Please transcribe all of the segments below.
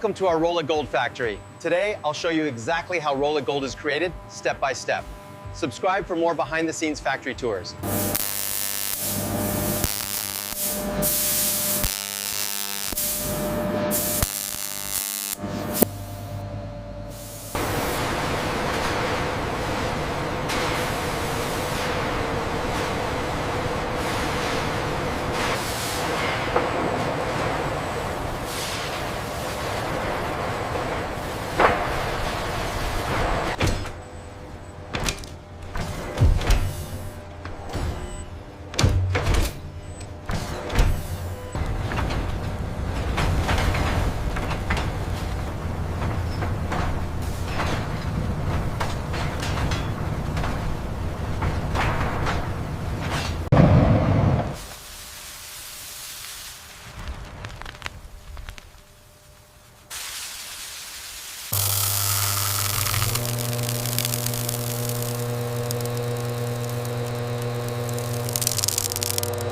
Welcome to our Rolex Gold Factory. Today, I'll show you exactly how Rolex Gold is created, step by step. Subscribe for more behind-the-scenes factory tours.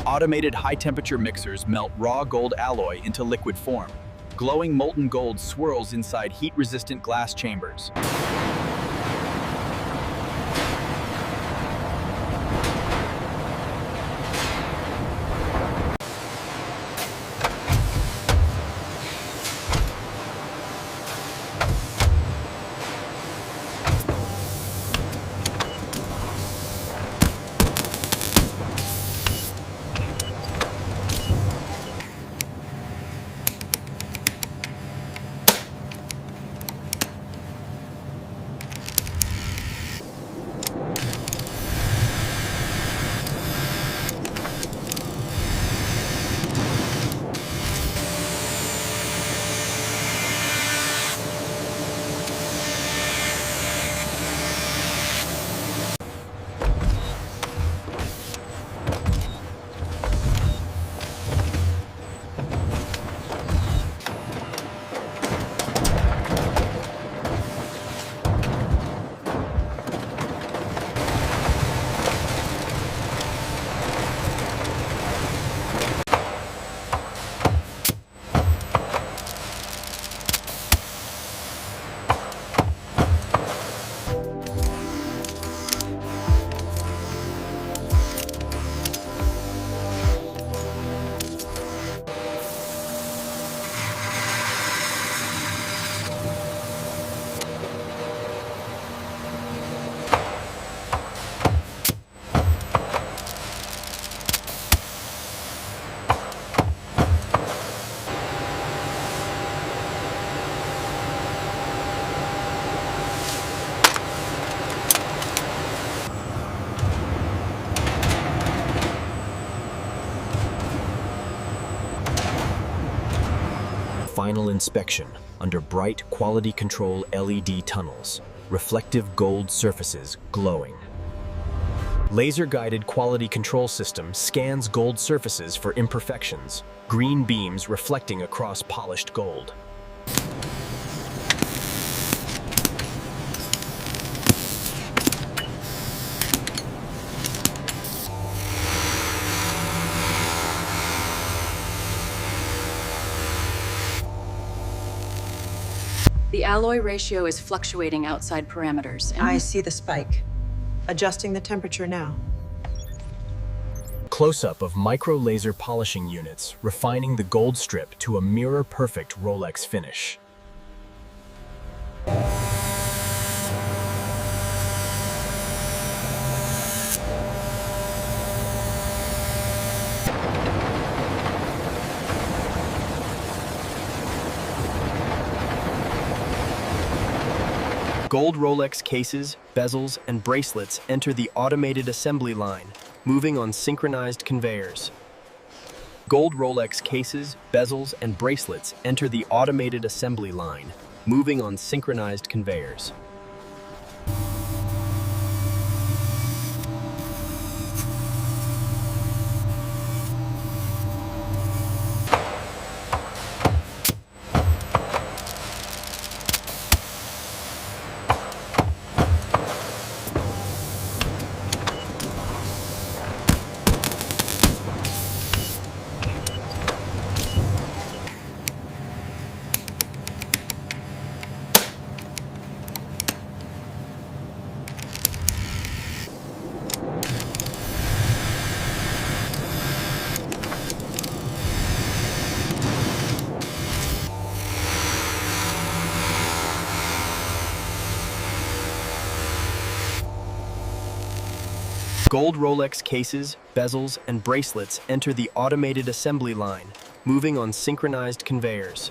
Automated high-temperature mixers melt raw gold alloy into liquid form. Glowing molten gold swirls inside heat-resistant glass chambers. Final inspection under bright quality control LED tunnels, reflective gold surfaces glowing. Laser-guided quality control system scans gold surfaces for imperfections, green beams reflecting across polished gold. The alloy ratio is fluctuating outside parameters. I see the spike. Adjusting the temperature now. Close-up of micro-laser polishing units refining the gold strip to a mirror-perfect Rolex finish. Gold Rolex cases, bezels, and bracelets enter the automated assembly line, moving on synchronized conveyors. Gold Rolex cases, bezels, and bracelets enter the automated assembly line, moving on synchronized conveyors. Gold Rolex cases, bezels, and bracelets enter the automated assembly line, moving on synchronized conveyors.